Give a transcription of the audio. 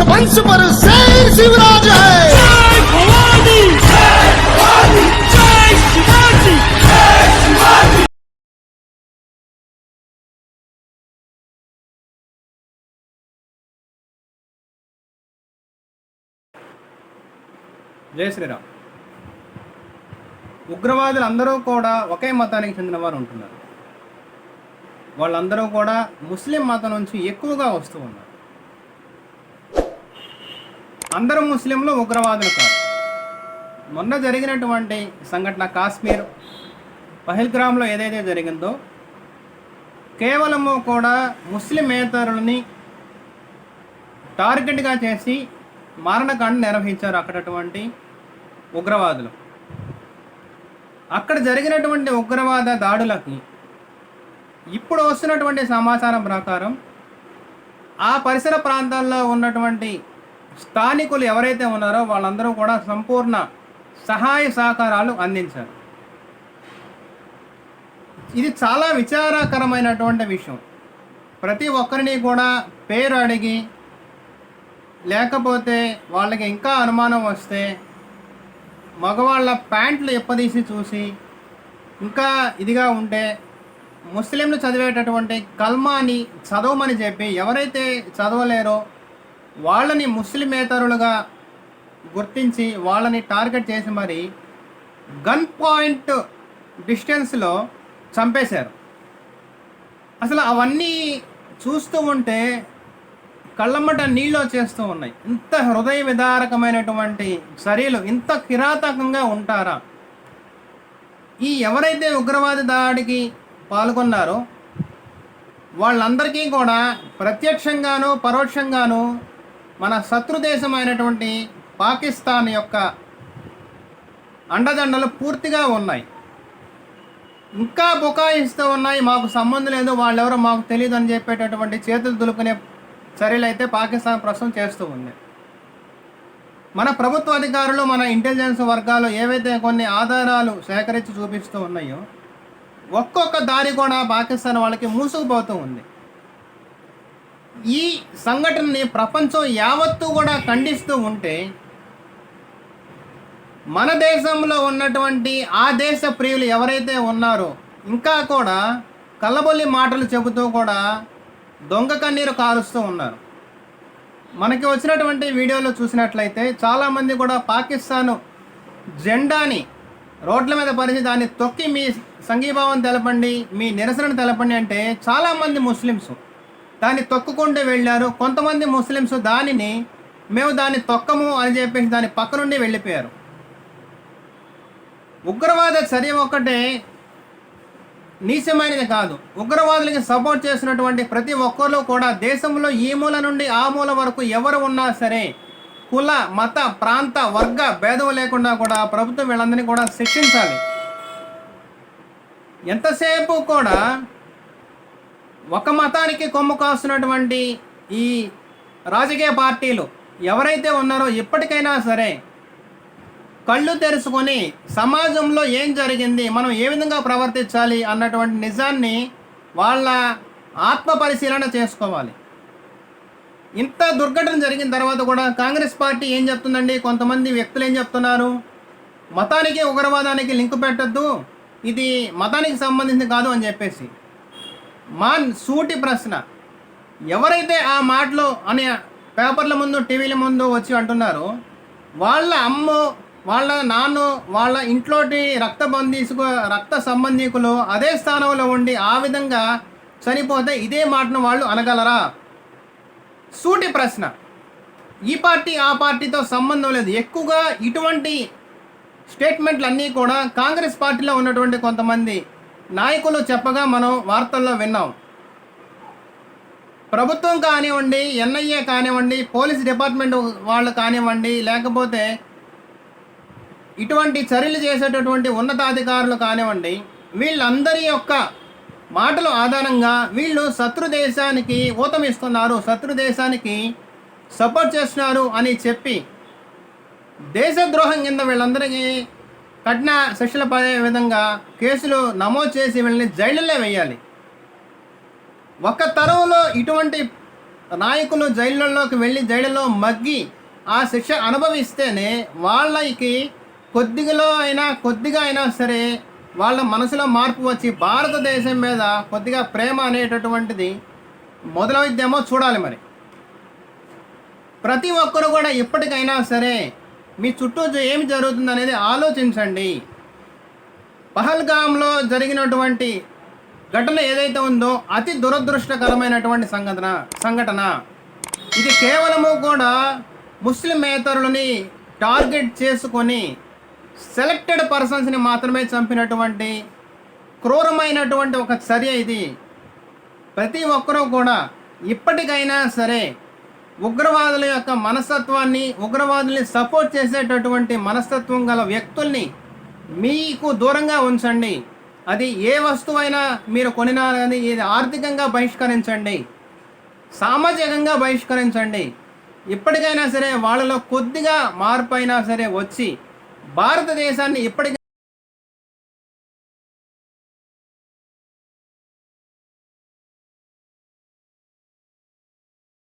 मंच पर शेर शिवराज है। जय भवानी, जय भवानी, जय शिवाजी, जय शिवाजी। జై శ్రీరామ్. ఉగ్రవాదులు అందరూ కూడా ఒకే మతానికి చెందిన వారు ఉంటున్నారు. వాళ్ళందరూ కూడా ముస్లిం మతం నుంచి ఎక్కువగా వస్తూ ఉన్నారు. అందరూ ముస్లింలు ఉగ్రవాదులు కాదు. మొన్న జరిగినటువంటి సంఘటన కాశ్మీర్ పహల్గామ్లో ఏదైతే జరిగిందో కేవలము కూడా ముస్లిమేతరులని టార్గెట్గా చేసి మారణకాండ నిర్వహించారు అక్కడటువంటి ఉగ్రవాదులు. అక్కడ జరిగినటువంటి ఉగ్రవాద దాడులకి ఇప్పుడు వస్తున్నటువంటి సమాచారం ప్రకారం ఆ పరిసర ప్రాంతాల్లో ఉన్నటువంటి స్థానికులు ఎవరైతే ఉన్నారో వాళ్ళందరూ కూడా సంపూర్ణ సహాయ సహకారాలు అందించారు. ఇది చాలా విచారకరమైనటువంటి విషయం. ప్రతి ఒక్కరిని కూడా పేరు అడిగి లేకపోతే వాళ్ళకి ఇంకా అనుమానం వస్తే మగవాళ్ళ ప్యాంట్లు ఎప్పదీసి చూసి ఇంకా ఇదిగా ఉంటే ముస్లింలు చదివేటటువంటి కల్మాని చదవమని చెప్పి ఎవరైతే చదవలేరో వాళ్ళని ముస్లిమేతరులుగా గుర్తించి వాళ్ళని టార్గెట్ చేసి మరి గన్ పాయింట్ డిస్టెన్స్లో చంపేశారు. అసలు అవన్నీ చూస్తూ ఉంటే కళ్ళమ్మట నీళ్ళు వచ్చేస్తూ ఉన్నాయి. ఇంత హృదయ విదారకమైనటువంటి చర్యలు ఇంత కిరాతకంగా ఉంటారా? ఈ ఎవరైతే ఉగ్రవాద దాడికి పాల్గొన్నారో వాళ్ళందరికీ కూడా ప్రత్యక్షంగాను పరోక్షంగాను మన శత్రుదేశమైనటువంటి పాకిస్తాన్ యొక్క అండదండలు పూర్తిగా ఉన్నాయి. ఇంకా బుకాయిస్తూ ఉన్నాయి. మాకు సంబంధం లేదు, వాళ్ళెవరో మాకు తెలియదు అని చెప్పేటటువంటి చేతులు దులుపుకునే చర్యలు అయితే పాకిస్తాన్ ప్రస్తుతం చేస్తూ ఉంది. మన ప్రభుత్వ అధికారులు మన ఇంటెలిజెన్స్ వర్గాలు ఏవైతే కొన్ని ఆధారాలు సేకరించి చూపిస్తూ ఉన్నాయో ఒక్కొక్క దారి కూడా పాకిస్తాన్ వాళ్ళకి మూసుకుపోతూ ఉంది. ఈ సంఘటనని ప్రపంచం యావత్తూ కూడా ఖండిస్తూ ఉంటే మన దేశంలో ఉన్నటువంటి ఆ దేశ ప్రియులు ఎవరైతే ఉన్నారో ఇంకా కూడా కల్లబొల్లి మాటలు చెబుతూ కూడా దొంగ కన్నీరు కారుస్తూ ఉన్నారు. మనకి వచ్చినటువంటి వీడియోలో చూసినట్లయితే చాలామంది కూడా పాకిస్తాను జెండాని రోడ్ల మీద పరిచి దాన్ని తొక్కి మీ సంఘీభావం తెలపండి, మీ నిరసనను తెలపండి అంటే చాలామంది ముస్లిమ్స్ దాన్ని తొక్కుకుంటూ వెళ్ళారు. కొంతమంది ముస్లిమ్స్ దానిని మేము దాన్ని తొక్కము అని చెప్పేసి దాని పక్క నుండి వెళ్ళిపోయారు. ఉగ్రవాద చర్య ఒక్కటే నీచమైనది కాదు. ఉగ్రవాదులకి సపోర్ట్ చేసినటువంటి ప్రతి ఒక్కరు కూడా దేశంలో ఈ మూల నుండి ఆ మూల వరకు ఎవరు ఉన్నా సరే కుల మత ప్రాంత వర్గ భేదం లేకుండా కూడా ప్రభుత్వం వీళ్ళందరినీ కూడా శిక్షించాలి. ఎంతసేపు కూడా ఒక మతానికి కొమ్ము కాస్తున్నటువంటి ఈ రాజకీయ పార్టీలు ఎవరైతే ఉన్నారో ఇప్పటికైనా సరే కళ్ళు తెరుచుకొని సమాజంలో ఏం జరిగింది, మనం ఏ విధంగా ప్రవర్తించాలి అన్నటువంటి నిజాన్ని వాళ్ళ ఆత్మ పరిశీలన చేసుకోవాలి. ఇంత దుర్ఘటన జరిగిన తర్వాత కూడా కాంగ్రెస్ పార్టీ ఏం చెప్తుందండి? కొంతమంది వ్యక్తులు ఏం చెప్తున్నారు? మతానికి ఉగ్రవాదానికి లింకు పెట్టద్దు, ఇది మతానికి సంబంధించింది కాదు అని చెప్పేసి. మా సూటి ప్రశ్న, ఎవరైతే ఆ మాటలు అని పేపర్ల ముందు టీవీల ముందు వచ్చి అంటున్నారో వాళ్ళ అమ్మో వాళ్ళ నాన్న వాళ్ళ ఇంట్లోటి రక్త సంబంధికులు అదే స్థానంలో ఉండి ఆ విధంగా చనిపోతే ఇదే మాటను వాళ్ళు అనగలరా? సూటి ప్రశ్న. ఈ పార్టీ ఆ పార్టీతో సంబంధం లేదు. ఎక్కువగా ఇటువంటి స్టేట్మెంట్లన్నీ కూడా కాంగ్రెస్ పార్టీలో ఉన్నటువంటి కొంతమంది నాయకులు చెప్పగా మనం వార్తల్లో విన్నాం. ప్రభుత్వం కానివ్వండి, ఎన్ఐఏ కానివ్వండి, పోలీస్ డిపార్ట్మెంట్ వాళ్ళు కానివ్వండి, లేకపోతే ఇటువంటి చర్యలు చేసేటటువంటి ఉన్నతాధికారులు కానివ్వండి, వీళ్ళందరి యొక్క మాటల ఆధారంగా వీళ్ళు శత్రు దేశానికి ఊతమిస్తున్నారు, శత్రు దేశానికి సపోర్ట్ చేస్తున్నారు అని చెప్పి దేశద్రోహం కింద వీళ్ళందరికీ కఠిన శిక్షలు పడే విధంగా కేసులు నమోదు చేసి వీళ్ళని జైలులో వేయాలి. ఒక తరంలో ఇటువంటి నాయకులు జైళ్ళలోకి వెళ్ళి జైళ్ళలో మగ్గి ఆ శిక్ష అనుభవిస్తేనే వాళ్ళకి కొద్దిగా అయినా సరే వాళ్ళ మనసులో మార్పు వచ్చి భారతదేశం మీద కొద్దిగా ప్రేమ అనేటటువంటిది మొదలవుద్దేమో చూడాలి. మరి ప్రతి ఒక్కరు కూడా ఇప్పటికైనా సరే మీ చుట్టూ ఏమి జరుగుతుంది అనేది ఆలోచించండి. పహల్గామ్లో జరిగినటువంటి ఘటన ఏదైతే ఉందో అతి దురదృష్టకరమైనటువంటి సంఘటన. ఇది కేవలము కూడా ముస్లిమేతరులని టార్గెట్ చేసుకొని సెలెక్టెడ్ పర్సన్స్ని మాత్రమే చంపినటువంటి క్రూరమైనటువంటి ఒక చర్య ఇది. ప్రతి ఒక్కరూ కూడా ఇప్పటికైనా సరే ఉగ్రవాదుల యొక్క మనస్తత్వాన్ని, ఉగ్రవాదుల్ని సపోర్ట్ చేసేటటువంటి మనస్తత్వం గల వ్యక్తుల్ని మీకు దూరంగా ఉంచండి. అది ఏ వస్తువైనా మీరు కొనినా కానీ ఇది ఆర్థికంగా బహిష్కరించండి, సామాజికంగా బహిష్కరించండి. ఇప్పటికైనా సరే వాళ్ళలో కొద్దిగా మార్పు అయినా సరే వచ్చి భారతదేశాన్ని ఇప్పటికైనా